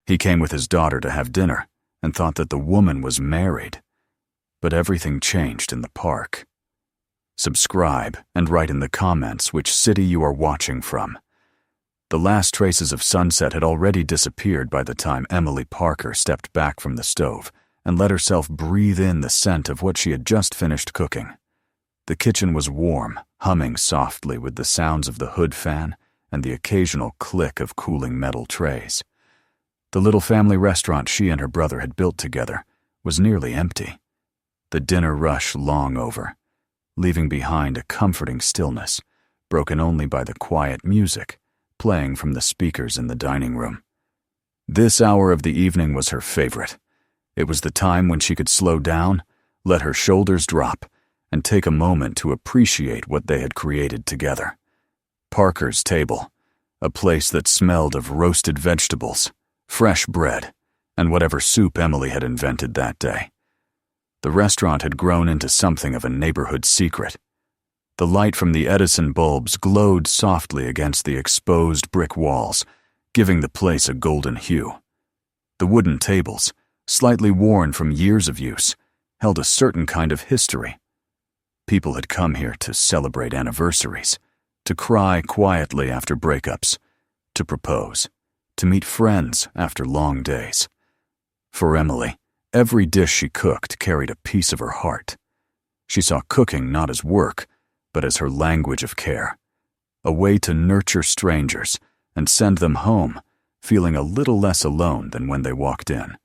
He came with his daughter to have dinner and thought that the woman was married. But everything changed in the park. Subscribe and write in the comments which city you are watching from. The last traces of sunset had already disappeared by the time Emily Parker stepped back from the stove and let herself breathe in the scent of what she had just finished cooking. The kitchen was warm, humming softly with the sounds of the hood fan and the occasional click of cooling metal trays. The little family restaurant she and her brother had built together was nearly empty, the dinner rush long over, leaving behind a comforting stillness, broken only by the quiet music playing from the speakers in the dining room. This hour of the evening was her favorite. It was the time when she could slow down, let her shoulders drop, and take a moment to appreciate what they had created together. Parker's table, a place that smelled of roasted vegetables, fresh bread, and whatever soup Emily had invented that day. The restaurant had grown into something of a neighborhood secret. The light from the Edison bulbs glowed softly against the exposed brick walls, giving the place a golden hue. The wooden tables, slightly worn from years of use, held a certain kind of history. People had come here to celebrate anniversaries, to cry quietly after breakups, to propose, to meet friends after long days. For Emily, every dish she cooked carried a piece of her heart. She saw cooking not as work, but as her language of care, a way to nurture strangers and send them home, feeling a little less alone than when they walked in.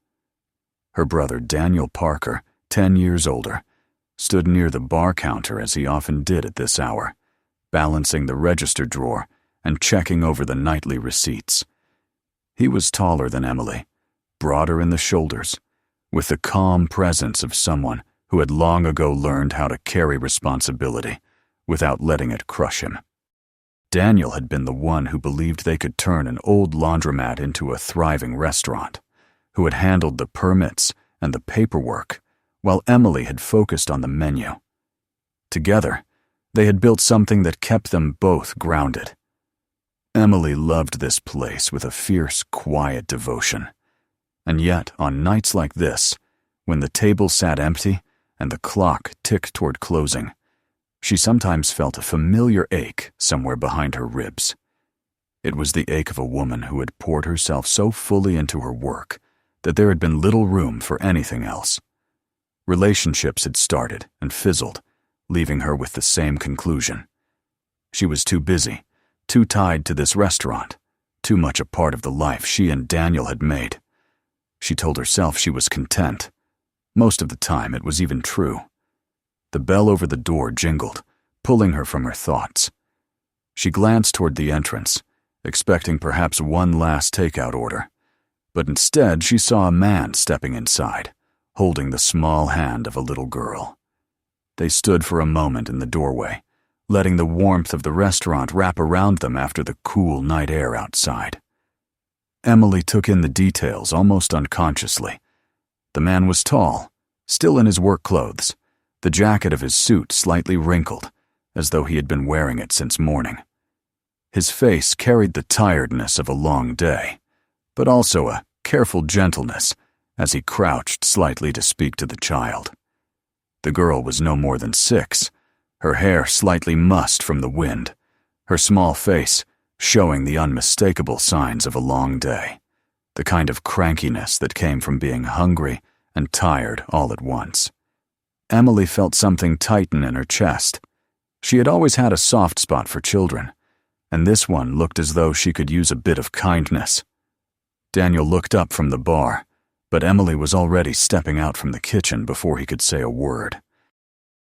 Her brother Daniel Parker, 10 years older, stood near the bar counter as he often did at this hour, balancing the register drawer and checking over the nightly receipts. He was taller than Emily, broader in the shoulders, with the calm presence of someone who had long ago learned how to carry responsibility without letting it crush him. Daniel had been the one who believed they could turn an old laundromat into a thriving restaurant, who had handled the permits and the paperwork, while Emily had focused on the menu. Together, they had built something that kept them both grounded. Emily loved this place with a fierce, quiet devotion. And yet, on nights like this, when the table sat empty and the clock ticked toward closing, she sometimes felt a familiar ache somewhere behind her ribs. It was the ache of a woman who had poured herself so fully into her work that there had been little room for anything else. Relationships had started and fizzled, leaving her with the same conclusion. She was too busy, too tied to this restaurant, too much a part of the life she and Daniel had made. She told herself she was content. Most of the time it was even true. The bell over the door jingled, pulling her from her thoughts. She glanced toward the entrance, expecting perhaps one last takeout order, but instead she saw a man stepping inside, holding the small hand of a little girl. They stood for a moment in the doorway, letting the warmth of the restaurant wrap around them after the cool night air outside. Emily took in the details almost unconsciously. The man was tall, still in his work clothes, the jacket of his suit slightly wrinkled, as though he had been wearing it since morning. His face carried the tiredness of a long day, but also a careful gentleness as he crouched slightly to speak to the child. The girl was no more than 6, her hair slightly mussed from the wind, her small face showing the unmistakable signs of a long day, the kind of crankiness that came from being hungry and tired all at once. Emily felt something tighten in her chest. She had always had a soft spot for children, and this one looked as though she could use a bit of kindness. Daniel looked up from the bar, but Emily was already stepping out from the kitchen before he could say a word.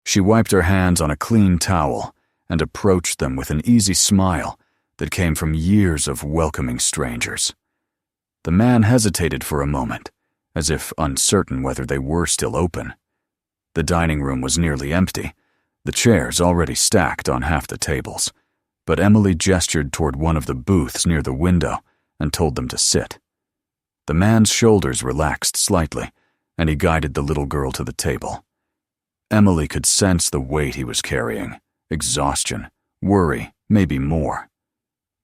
She wiped her hands on a clean towel and approached them with an easy smile that came from years of welcoming strangers. The man hesitated for a moment, as if uncertain whether they were still open. The dining room was nearly empty, the chairs already stacked on half the tables, but Emily gestured toward one of the booths near the window and told them to sit. The man's shoulders relaxed slightly, and he guided the little girl to the table. Emily could sense the weight he was carrying, exhaustion, worry, maybe more.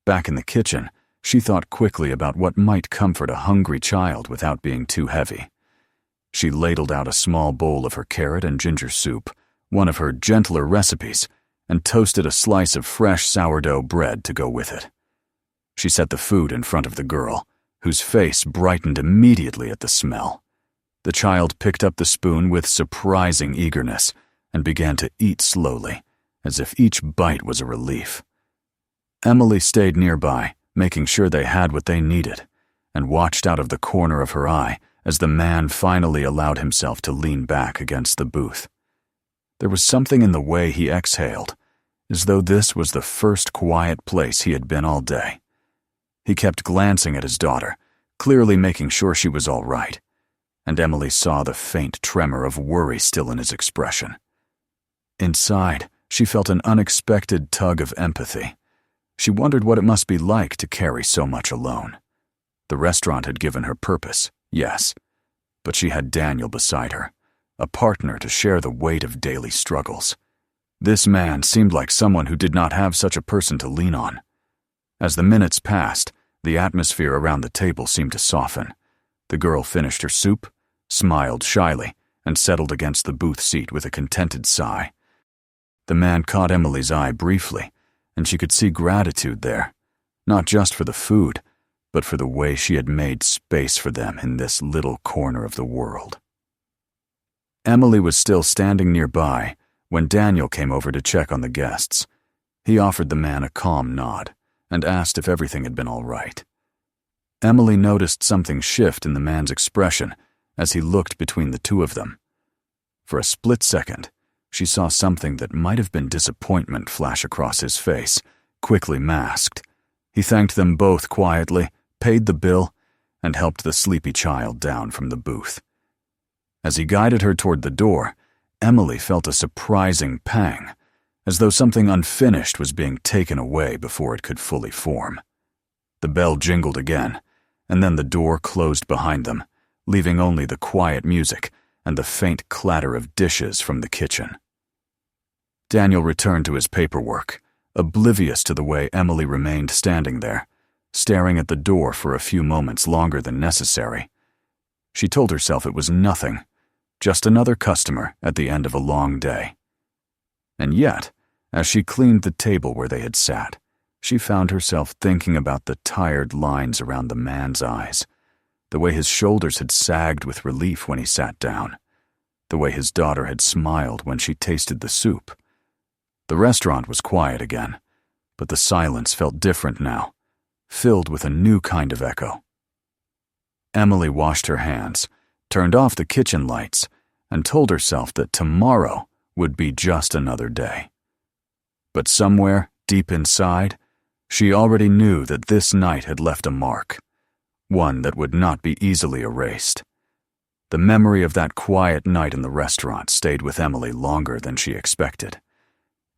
Back in the kitchen, She thought quickly about what might comfort a hungry child without being too heavy. She ladled out a small bowl of her carrot and ginger soup, one of her gentler recipes, and toasted a slice of fresh sourdough bread to go with it. She set the food in front of the girl, whose face brightened immediately at the smell. The child picked up the spoon with surprising eagerness and began to eat slowly, as if each bite was a relief. Emily stayed nearby, making sure they had what they needed, and watched out of the corner of her eye as the man finally allowed himself to lean back against the booth. There was something in the way he exhaled, as though this was the first quiet place he had been all day. He kept glancing at his daughter, clearly making sure she was all right, and Emily saw the faint tremor of worry still in his expression. Inside, she felt an unexpected tug of empathy. She wondered what it must be like to carry so much alone. The restaurant had given her purpose, yes, but she had Daniel beside her, a partner to share the weight of daily struggles. This man seemed like someone who did not have such a person to lean on. As the minutes passed, the atmosphere around the table seemed to soften. The girl finished her soup, smiled shyly, and settled against the booth seat with a contented sigh. The man caught Emily's eye briefly, and she could see gratitude there, not just for the food, but for the way she had made space for them in this little corner of the world. Emily was still standing nearby when Daniel came over to check on the guests. He offered the man a calm nod and asked if everything had been all right. Emily noticed something shift in the man's expression as he looked between the two of them. For a split second, she saw something that might have been disappointment flash across his face, quickly masked. He thanked them both quietly, paid the bill, and helped the sleepy child down from the booth. As he guided her toward the door, Emily felt a surprising pang, as though something unfinished was being taken away before it could fully form. The bell jingled again, and then the door closed behind them, leaving only the quiet music and the faint clatter of dishes from the kitchen. Daniel returned to his paperwork, oblivious to the way Emily remained standing there, staring at the door for a few moments longer than necessary. She told herself it was nothing, just another customer at the end of a long day. And yet, as she cleaned the table where they had sat, she found herself thinking about the tired lines around the man's eyes, the way his shoulders had sagged with relief when he sat down, the way his daughter had smiled when she tasted the soup. The restaurant was quiet again, but the silence felt different now, filled with a new kind of echo. Emily washed her hands, turned off the kitchen lights, and told herself that tomorrow would be just another day. But somewhere, deep inside, she already knew that this night had left a mark, one that would not be easily erased. The memory of that quiet night in the restaurant stayed with Emily longer than she expected.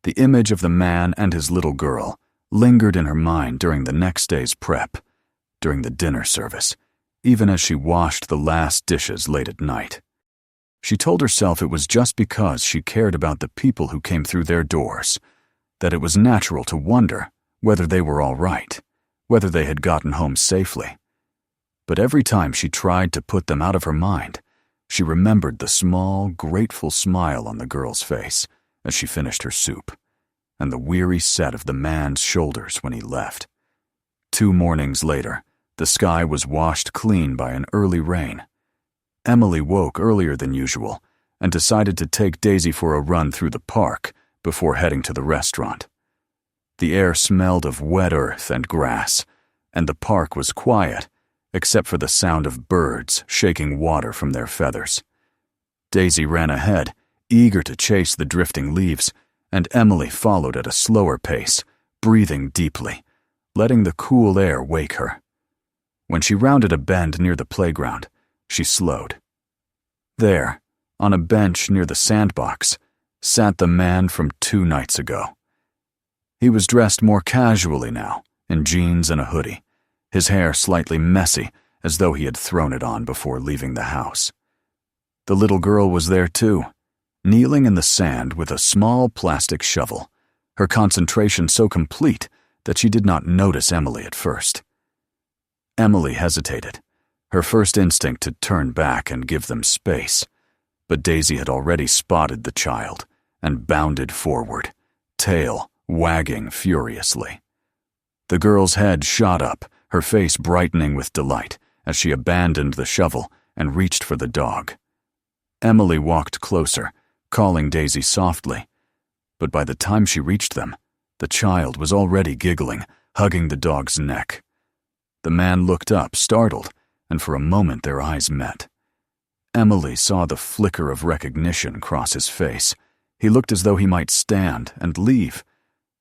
The image of the man and his little girl lingered in her mind during the next day's prep, during the dinner service, even as she washed the last dishes late at night. She told herself it was just because she cared about the people who came through their doors, that it was natural to wonder whether they were all right, whether they had gotten home safely. But every time she tried to put them out of her mind, she remembered the small, grateful smile on the girl's face as she finished her soup, and the weary set of the man's shoulders when he left. 2 mornings later, the sky was washed clean by an early rain. Emily woke earlier than usual and decided to take Daisy for a run through the park before heading to the restaurant. The air smelled of wet earth and grass, and the park was quiet, except for the sound of birds shaking water from their feathers. Daisy ran ahead, eager to chase the drifting leaves, and Emily followed at a slower pace, breathing deeply, letting the cool air wake her. When she rounded a bend near the playground, she slowed. There, on a bench near the sandbox, sat the man from 2 nights ago. He was dressed more casually now, in jeans and a hoodie, his hair slightly messy, as though he had thrown it on before leaving the house. The little girl was there too, kneeling in the sand with a small plastic shovel, her concentration so complete that she did not notice Emily at first. Emily hesitated, her first instinct to turn back and give them space. But Daisy had already spotted the child and bounded forward, tail wagging furiously. The girl's head shot up, her face brightening with delight as she abandoned the shovel and reached for the dog. Emily walked closer, calling Daisy softly, but by the time she reached them, the child was already giggling, hugging the dog's neck. The man looked up, startled, and for a moment their eyes met. Emily saw the flicker of recognition cross his face. He looked as though he might stand and leave,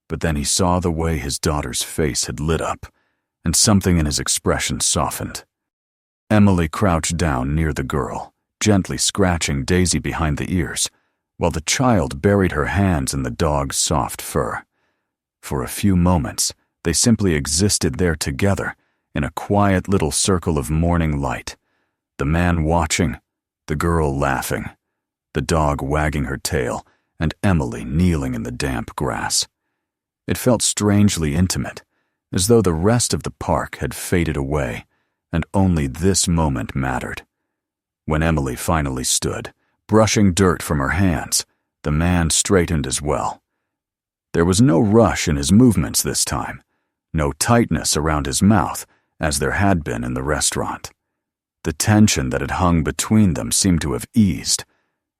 but then he saw the way his daughter's face had lit up, and something in his expression softened. Emily crouched down near the girl, gently scratching Daisy behind the ears, while the child buried her hands in the dog's soft fur. For a few moments, they simply existed there together, in a quiet little circle of morning light, the man watching, the girl laughing, the dog wagging her tail, and Emily kneeling in the damp grass. It felt strangely intimate, as though the rest of the park had faded away, and only this moment mattered. When Emily finally stood, brushing dirt from her hands, the man straightened as well. There was no rush in his movements this time, no tightness around his mouth, as there had been in the restaurant. The tension that had hung between them seemed to have eased,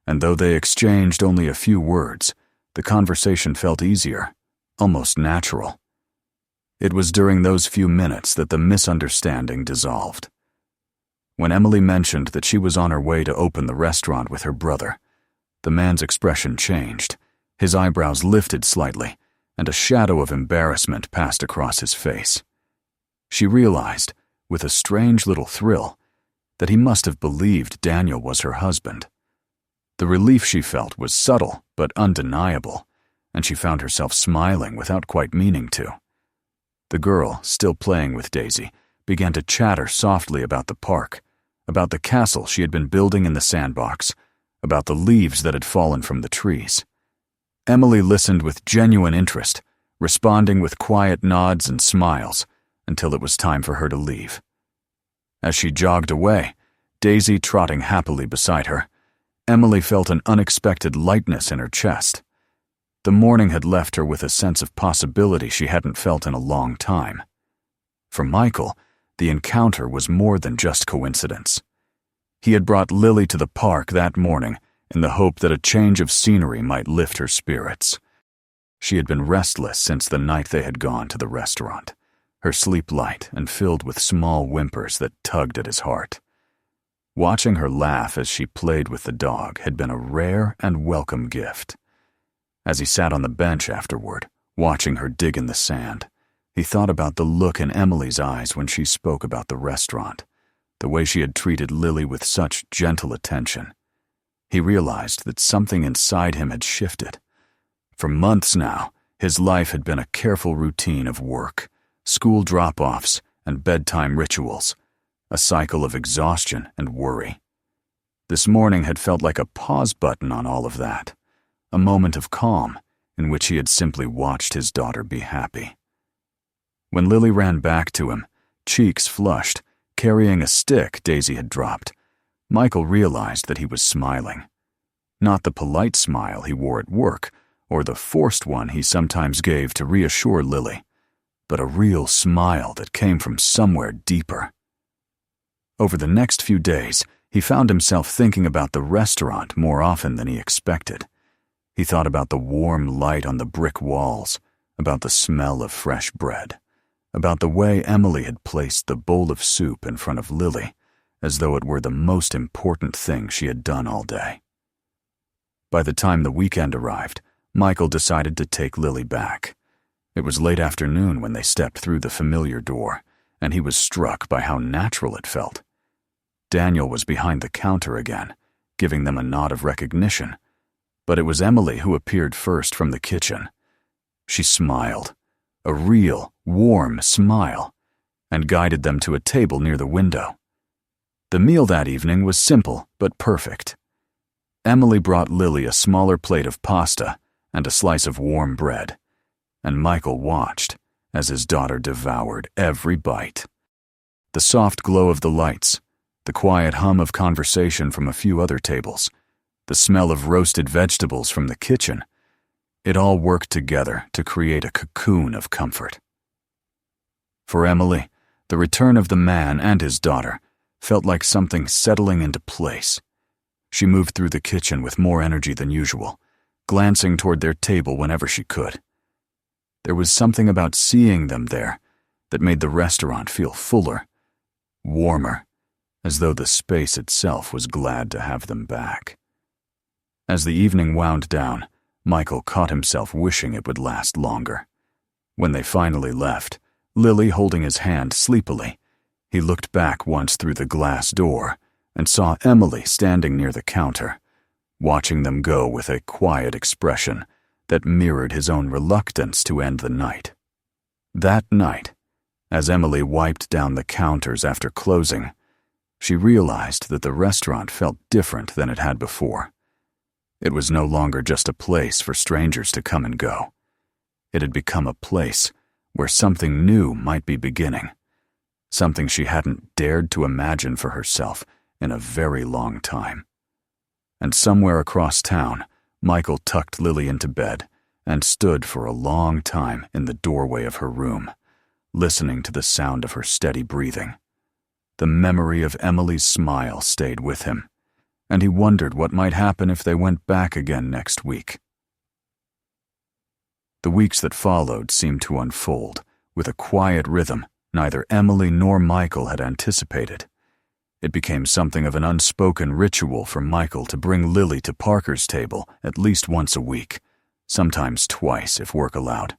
and though they exchanged only a few words, the conversation felt easier, almost natural. It was during those few minutes that the misunderstanding dissolved. When Emily mentioned that she was on her way to open the restaurant with her brother, the man's expression changed. His eyebrows lifted slightly, and a shadow of embarrassment passed across his face. She realized, with a strange little thrill, that he must have believed Daniel was her husband. The relief she felt was subtle but undeniable, and she found herself smiling without quite meaning to. The girl, still playing with Daisy, began to chatter softly about the park, about the castle she had been building in the sandbox, about the leaves that had fallen from the trees. Emily listened with genuine interest, responding with quiet nods and smiles, until it was time for her to leave. As she jogged away, Daisy trotting happily beside her, Emily felt an unexpected lightness in her chest. The morning had left her with a sense of possibility she hadn't felt in a long time. For Michael, the encounter was more than just coincidence. He had brought Lily to the park that morning in the hope that a change of scenery might lift her spirits. She had been restless since the night they had gone to the restaurant, her sleep light and filled with small whimpers that tugged at his heart. Watching her laugh as she played with the dog had been a rare and welcome gift. As he sat on the bench afterward, watching her dig in the sand, he thought about the look in Emily's eyes when she spoke about the restaurant, the way she had treated Lily with such gentle attention. He realized that something inside him had shifted. For months now, his life had been a careful routine of work, school drop-offs, and bedtime rituals, a cycle of exhaustion and worry. This morning had felt like a pause button on all of that, a moment of calm in which he had simply watched his daughter be happy. When Lily ran back to him, cheeks flushed, carrying a stick Daisy had dropped, Michael realized that he was smiling. Not the polite smile he wore at work, or the forced one he sometimes gave to reassure Lily, but a real smile that came from somewhere deeper. Over the next few days, he found himself thinking about the restaurant more often than he expected. He thought about the warm light on the brick walls, about the smell of fresh bread, about the way Emily had placed the bowl of soup in front of Lily, as though it were the most important thing she had done all day. By the time the weekend arrived, Michael decided to take Lily back. It was late afternoon when they stepped through the familiar door, and he was struck by how natural it felt. Daniel was behind the counter again, giving them a nod of recognition, but it was Emily who appeared first from the kitchen. She smiled, a real, warm smile, and guided them to a table near the window. The meal that evening was simple but perfect. Emily brought Lily a smaller plate of pasta and a slice of warm bread, and Michael watched as his daughter devoured every bite. The soft glow of the lights, the quiet hum of conversation from a few other tables, the smell of roasted vegetables from the kitchen, it all worked together to create a cocoon of comfort. For Emily, the return of the man and his daughter felt like something settling into place. She moved through the kitchen with more energy than usual, glancing toward their table whenever she could. There was something about seeing them there that made the restaurant feel fuller, warmer, as though the space itself was glad to have them back. As the evening wound down, Michael caught himself wishing it would last longer. When they finally left, Lily holding his hand sleepily, he looked back once through the glass door and saw Emily standing near the counter, watching them go with a quiet expression that mirrored his own reluctance to end the night. That night, as Emily wiped down the counters after closing, she realized that the restaurant felt different than it had before. It was no longer just a place for strangers to come and go. It had become a place where something new might be beginning, something she hadn't dared to imagine for herself in a very long time. And somewhere across town, Michael tucked Lily into bed and stood for a long time in the doorway of her room, listening to the sound of her steady breathing. The memory of Emily's smile stayed with him, and he wondered what might happen if they went back again next week. The weeks that followed seemed to unfold with a quiet rhythm neither Emily nor Michael had anticipated. It became something of an unspoken ritual for Michael to bring Lily to Parker's table at least once a week, sometimes twice if work allowed.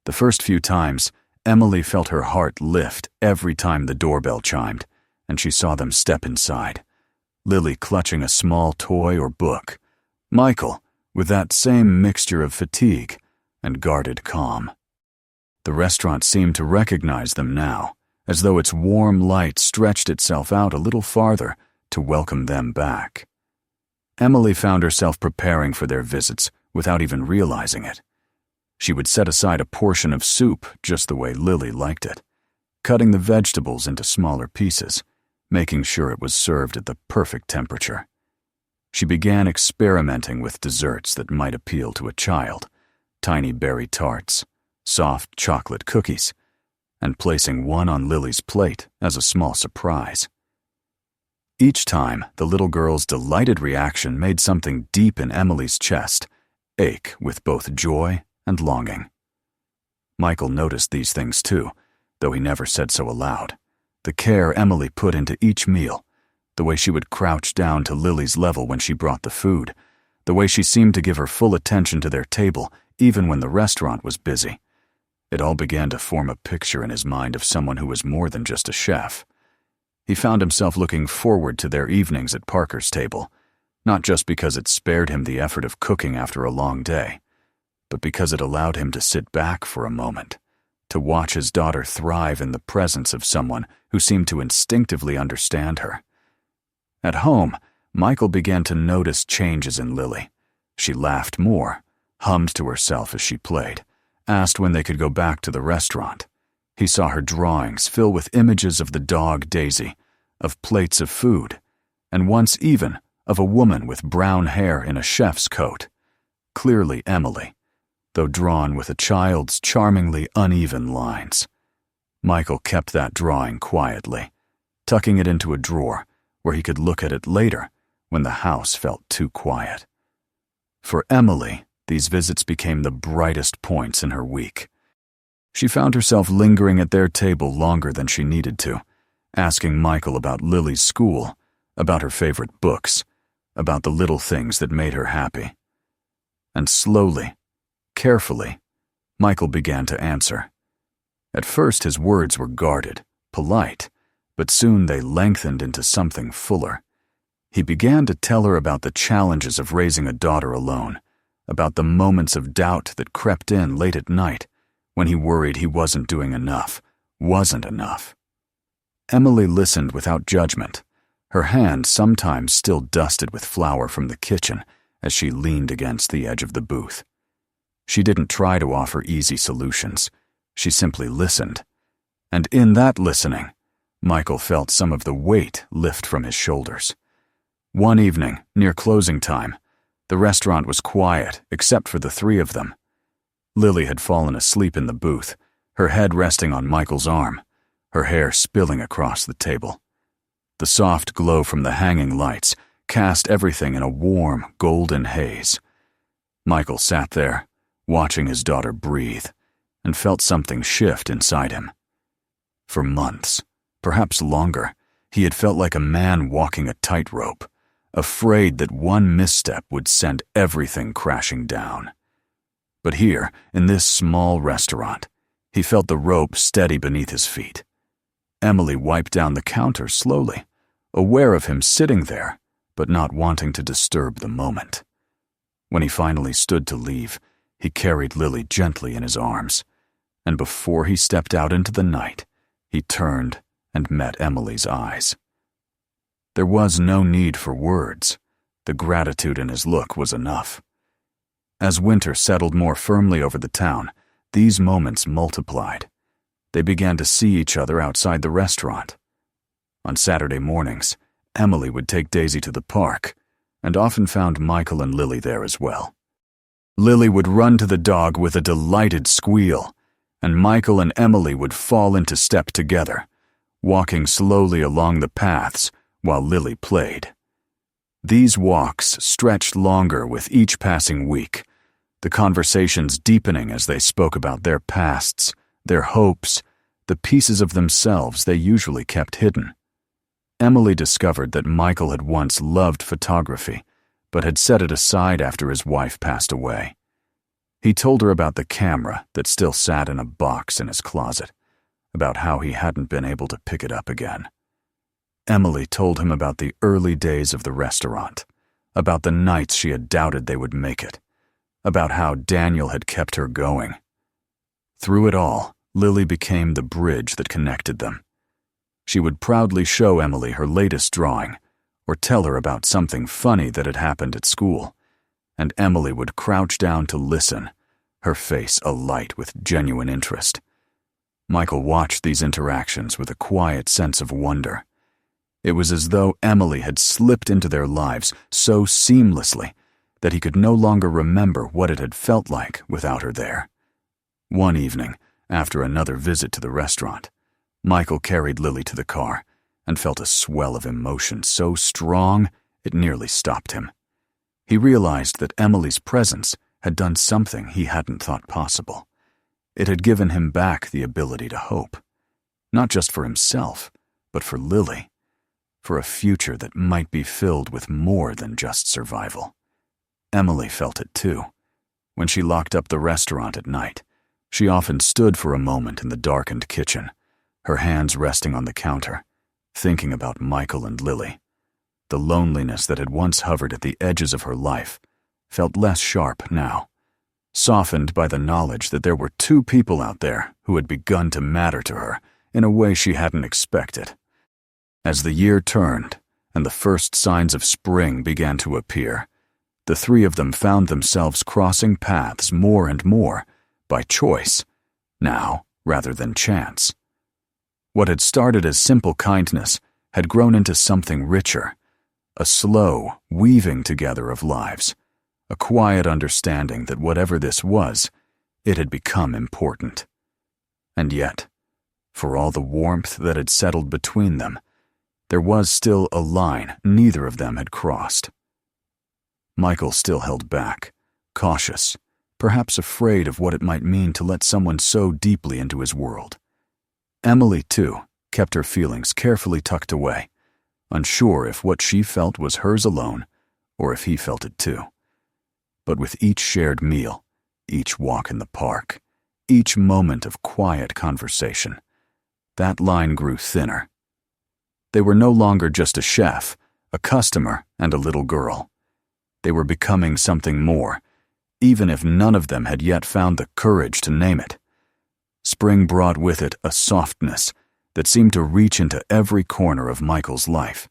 The first few times, Emily felt her heart lift every time the doorbell chimed, and she saw them step inside, Lily clutching a small toy or book, Michael with that same mixture of fatigue and guarded calm. The restaurant seemed to recognize them now, as though its warm light stretched itself out a little farther to welcome them back. Emily found herself preparing for their visits without even realizing it. She would set aside a portion of soup just the way Lily liked it, cutting the vegetables into smaller pieces, making sure it was served at the perfect temperature. She began experimenting with desserts that might appeal to a child, tiny berry tarts, soft chocolate cookies, and placing one on Lily's plate as a small surprise. Each time, the little girl's delighted reaction made something deep in Emily's chest ache with both joy and longing. Michael noticed these things too, though he never said so aloud. The care Emily put into each meal, the way she would crouch down to Lily's level when she brought the food, the way she seemed to give her full attention to their table even when the restaurant was busy. It all began to form a picture in his mind of someone who was more than just a chef. He found himself looking forward to their evenings at Parker's table, not just because it spared him the effort of cooking after a long day, but because it allowed him to sit back for a moment, to watch his daughter thrive in the presence of someone who seemed to instinctively understand her. At home, Michael began to notice changes in Lily. She laughed more, hummed to herself as she played, asked when they could go back to the restaurant. He saw her drawings fill with images of the dog Daisy, of plates of food, and once even of a woman with brown hair in a chef's coat. Clearly Emily, though drawn with a child's charmingly uneven lines. Michael kept that drawing quietly, tucking it into a drawer where he could look at it later when the house felt too quiet. For Emily, these visits became the brightest points in her week. She found herself lingering at their table longer than she needed to, asking Michael about Lily's school, about her favorite books, about the little things that made her happy. And slowly, carefully, Michael began to answer. At first his words were guarded, polite, but soon they lengthened into something fuller. He began to tell her about the challenges of raising a daughter alone, about the moments of doubt that crept in late at night when he worried he wasn't doing enough, wasn't enough. Emily listened without judgment, her hand sometimes still dusted with flour from the kitchen as she leaned against the edge of the booth. She didn't try to offer easy solutions. She simply listened. And in that listening, Michael felt some of the weight lift from his shoulders. One evening, near closing time, the restaurant was quiet except for the three of them. Lily had fallen asleep in the booth, her head resting on Michael's arm, her hair spilling across the table. The soft glow from the hanging lights cast everything in a warm, golden haze. Michael sat there, watching his daughter breathe, and felt something shift inside him. For months, perhaps longer, he had felt like a man walking a tightrope, afraid that one misstep would send everything crashing down. But here, in this small restaurant, he felt the rope steady beneath his feet. Emily wiped down the counter slowly, aware of him sitting there, but not wanting to disturb the moment. When he finally stood to leave, he carried Lily gently in his arms, and before he stepped out into the night, he turned and met Emily's eyes. There was no need for words. The gratitude in his look was enough. As winter settled more firmly over the town, these moments multiplied. They began to see each other outside the restaurant. On Saturday mornings, Emily would take Daisy to the park, and often found Michael and Lily there as well. Lily would run to the dog with a delighted squeal, and Michael and Emily would fall into step together, walking slowly along the paths while Lily played. These walks stretched longer with each passing week, the conversations deepening as they spoke about their pasts, their hopes, the pieces of themselves they usually kept hidden. Emily discovered that Michael had once loved photography, but had set it aside after his wife passed away. He told her about the camera that still sat in a box in his closet, about how he hadn't been able to pick it up again. Emily told him about the early days of the restaurant, about the nights she had doubted they would make it, about how Daniel had kept her going. Through it all, Lily became the bridge that connected them. She would proudly show Emily her latest drawing, or tell her about something funny that had happened at school, and Emily would crouch down to listen, her face alight with genuine interest. Michael watched these interactions with a quiet sense of wonder. It was as though Emily had slipped into their lives so seamlessly that he could no longer remember what it had felt like without her there. One evening, after another visit to the restaurant, Michael carried Lily to the car and felt a swell of emotion so strong it nearly stopped him. He realized that Emily's presence had done something he hadn't thought possible. It had given him back the ability to hope, not just for himself, but for Lily, for a future that might be filled with more than just survival. Emily felt it too. When she locked up the restaurant at night, she often stood for a moment in the darkened kitchen, her hands resting on the counter, thinking about Michael and Lily. The loneliness that had once hovered at the edges of her life felt less sharp now, softened by the knowledge that there were two people out there who had begun to matter to her in a way she hadn't expected. As the year turned and the first signs of spring began to appear, the three of them found themselves crossing paths more and more by choice, now rather than chance. What had started as simple kindness had grown into something richer, a slow weaving together of lives, a quiet understanding that whatever this was, it had become important. And yet, for all the warmth that had settled between them, there was still a line neither of them had crossed. Michael still held back, cautious, perhaps afraid of what it might mean to let someone so deeply into his world. Emily, too, kept her feelings carefully tucked away, unsure if what she felt was hers alone or if he felt it too. But with each shared meal, each walk in the park, each moment of quiet conversation, that line grew thinner. They were no longer just a chef, a customer, and a little girl. They were becoming something more, even if none of them had yet found the courage to name it. Spring brought with it a softness that seemed to reach into every corner of Michael's life.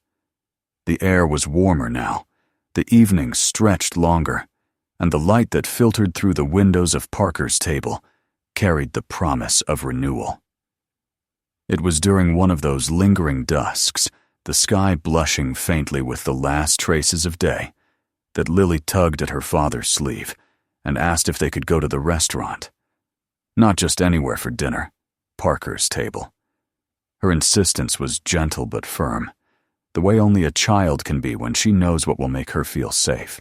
The air was warmer now, the evenings stretched longer, and the light that filtered through the windows of Parker's table carried the promise of renewal. It was during one of those lingering dusks, the sky blushing faintly with the last traces of day, that Lily tugged at her father's sleeve and asked if they could go to the restaurant. Not just anywhere for dinner, Parker's table. Her insistence was gentle but firm, the way only a child can be when she knows what will make her feel safe.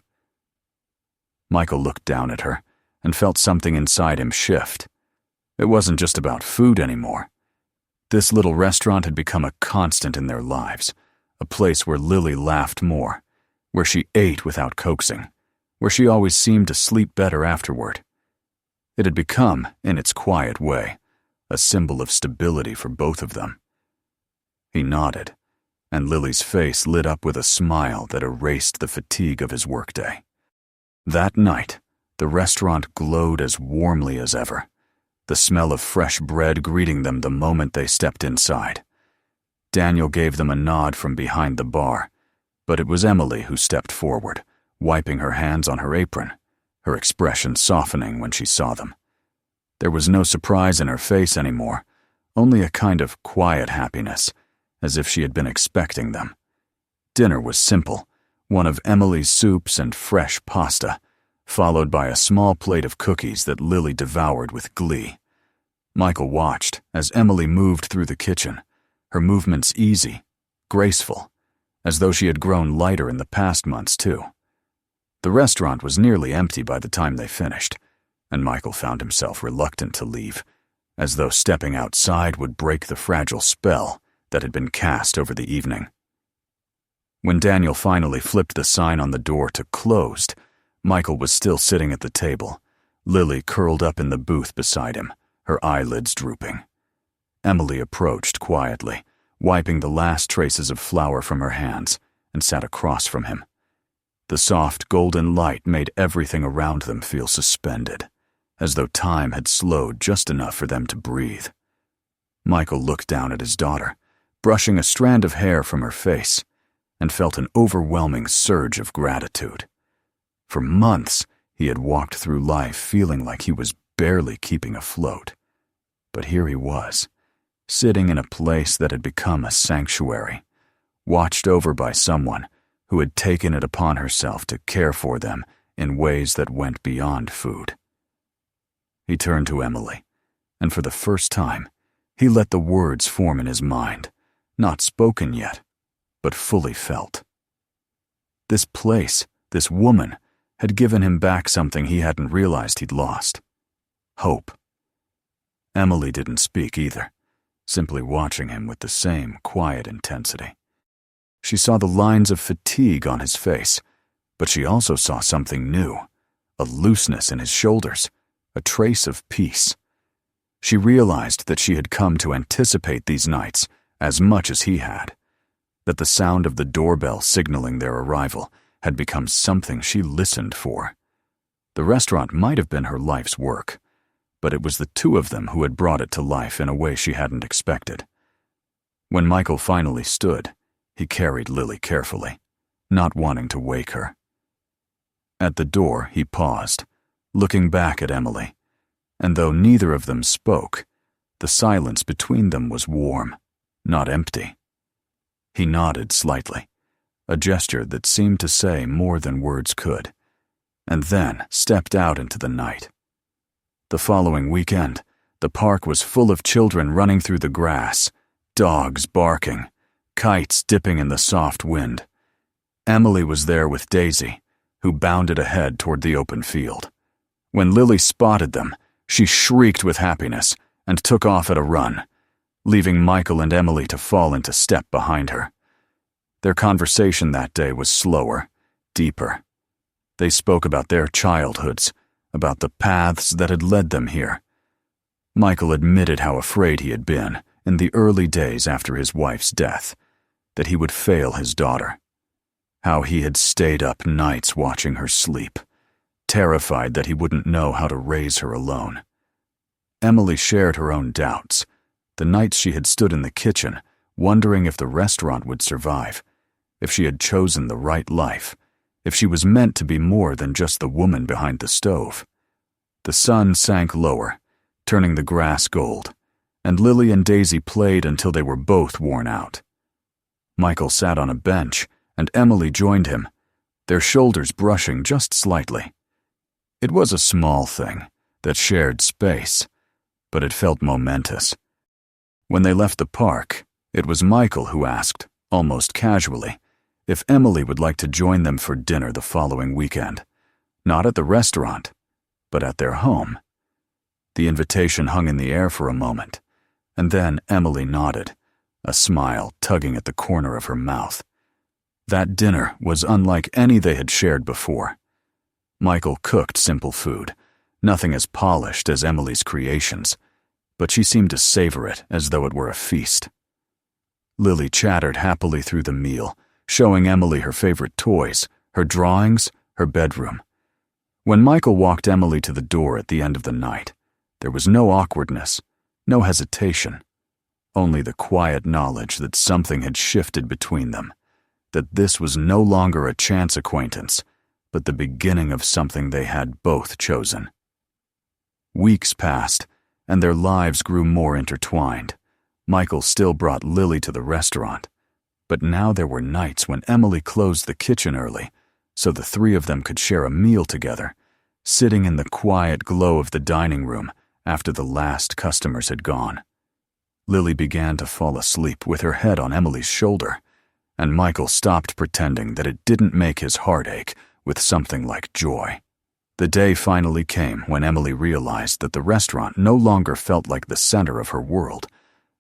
Michael looked down at her and felt something inside him shift. It wasn't just about food anymore. This little restaurant had become a constant in their lives, a place where Lily laughed more, where she ate without coaxing, where she always seemed to sleep better afterward. It had become, in its quiet way, a symbol of stability for both of them. He nodded, and Lily's face lit up with a smile that erased the fatigue of his workday. That night, the restaurant glowed as warmly as ever, the smell of fresh bread greeting them the moment they stepped inside. Daniel gave them a nod from behind the bar, but it was Emily who stepped forward, wiping her hands on her apron, her expression softening when she saw them. There was no surprise in her face anymore, only a kind of quiet happiness, as if she had been expecting them. Dinner was simple, one of Emily's soups and fresh pasta, followed by a small plate of cookies that Lily devoured with glee. Michael watched as Emily moved through the kitchen, her movements easy, graceful, as though she had grown lighter in the past months too. The restaurant was nearly empty by the time they finished, and Michael found himself reluctant to leave, as though stepping outside would break the fragile spell that had been cast over the evening. When Daniel finally flipped the sign on the door to closed, Michael was still sitting at the table, Lily curled up in the booth beside him, her eyelids drooping. Emily approached quietly, wiping the last traces of flour from her hands, and sat across from him. The soft golden light made everything around them feel suspended, as though time had slowed just enough for them to breathe. Michael looked down at his daughter, brushing a strand of hair from her face, and felt an overwhelming surge of gratitude. For months, he had walked through life feeling like he was barely keeping afloat. But here he was, sitting in a place that had become a sanctuary, watched over by someone who had taken it upon herself to care for them in ways that went beyond food. He turned to Emily, and for the first time, he let the words form in his mind, not spoken yet, but fully felt. This place, this woman, had given him back something he hadn't realized he'd lost: hope. Emily didn't speak either, simply watching him with the same quiet intensity. She saw the lines of fatigue on his face, but she also saw something new, a looseness in his shoulders, a trace of peace. She realized that she had come to anticipate these nights as much as he had, that the sound of the doorbell signaling their arrival had become something she listened for. The restaurant might have been her life's work, but it was the two of them who had brought it to life in a way she hadn't expected. When Michael finally stood, he carried Lily carefully, not wanting to wake her. At the door, he paused, looking back at Emily, and though neither of them spoke, the silence between them was warm, not empty. He nodded slightly, a gesture that seemed to say more than words could, and then stepped out into the night. The following weekend, the park was full of children running through the grass, dogs barking, kites dipping in the soft wind. Emily was there with Daisy, who bounded ahead toward the open field. When Lily spotted them, she shrieked with happiness and took off at a run, leaving Michael and Emily to fall into step behind her. Their conversation that day was slower, deeper. They spoke about their childhoods, about the paths that had led them here. Michael admitted how afraid he had been in the early days after his wife's death, that he would fail his daughter. How he had stayed up nights watching her sleep, terrified that he wouldn't know how to raise her alone. Emily shared her own doubts, the nights she had stood in the kitchen, wondering if the restaurant would survive, if she had chosen the right life, if she was meant to be more than just the woman behind the stove. The sun sank lower, turning the grass gold, and Lily and Daisy played until they were both worn out. Michael sat on a bench, and Emily joined him, their shoulders brushing just slightly. It was a small thing that shared space, but it felt momentous. When they left the park, it was Michael who asked, almost casually, if Emily would like to join them for dinner the following weekend. Not at the restaurant, but at their home. The invitation hung in the air for a moment, and then Emily nodded, a smile tugging at the corner of her mouth. That dinner was unlike any they had shared before. Michael cooked simple food, nothing as polished as Emily's creations, but she seemed to savor it as though it were a feast. Lily chattered happily through the meal, showing Emily her favorite toys, her drawings, her bedroom. When Michael walked Emily to the door at the end of the night, there was no awkwardness, no hesitation, only the quiet knowledge that something had shifted between them, that this was no longer a chance acquaintance, but the beginning of something they had both chosen. Weeks passed, and their lives grew more intertwined. Michael still brought Lily to the restaurant, but now there were nights when Emily closed the kitchen early, so the three of them could share a meal together, sitting in the quiet glow of the dining room after the last customers had gone. Lily began to fall asleep with her head on Emily's shoulder, and Michael stopped pretending that it didn't make his heart ache with something like joy. The day finally came when Emily realized that the restaurant no longer felt like the center of her world,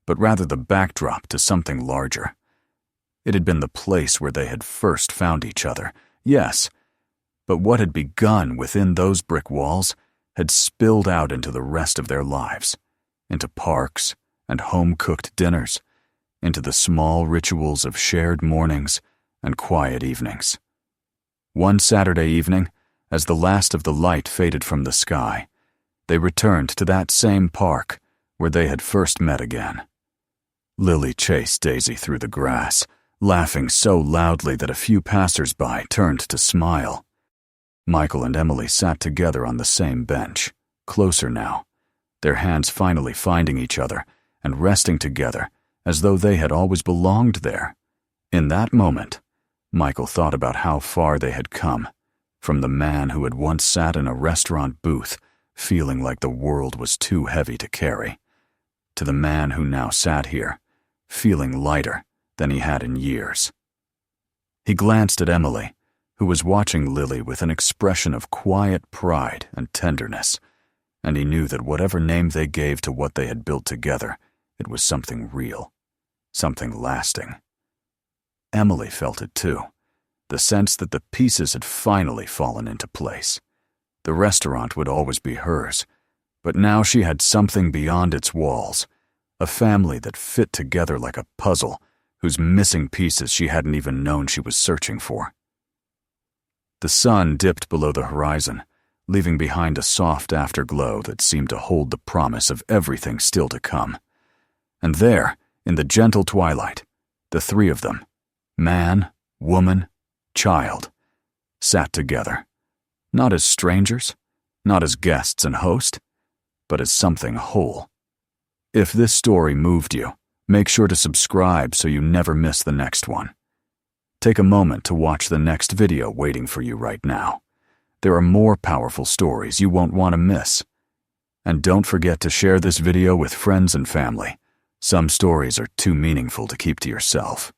but rather the backdrop to something larger. It had been the place where they had first found each other, yes, but what had begun within those brick walls had spilled out into the rest of their lives, into parks and home-cooked dinners, into the small rituals of shared mornings and quiet evenings. One Saturday evening, as the last of the light faded from the sky, they returned to that same park where they had first met again. Lily chased Daisy through the grass, laughing so loudly that a few passers-by turned to smile. Michael and Emily sat together on the same bench, closer now, their hands finally finding each other and resting together as though they had always belonged there. In that moment, Michael thought about how far they had come, from the man who had once sat in a restaurant booth, feeling like the world was too heavy to carry, to the man who now sat here, feeling lighter than he had in years. He glanced at Emily, who was watching Lily with an expression of quiet pride and tenderness, and he knew that whatever name they gave to what they had built together, it was something real, something lasting. Emily felt it too, the sense that the pieces had finally fallen into place. The restaurant would always be hers, but now she had something beyond its walls, a family that fit together like a puzzle, whose missing pieces she hadn't even known she was searching for. The sun dipped below the horizon, leaving behind a soft afterglow that seemed to hold the promise of everything still to come. And there, in the gentle twilight, the three of them, man, woman, child, sat together, not as strangers, not as guests and host, but as something whole. If this story moved you, make sure to subscribe so you never miss the next one. Take a moment to watch the next video waiting for you right now. There are more powerful stories you won't want to miss. And don't forget to share this video with friends and family. Some stories are too meaningful to keep to yourself.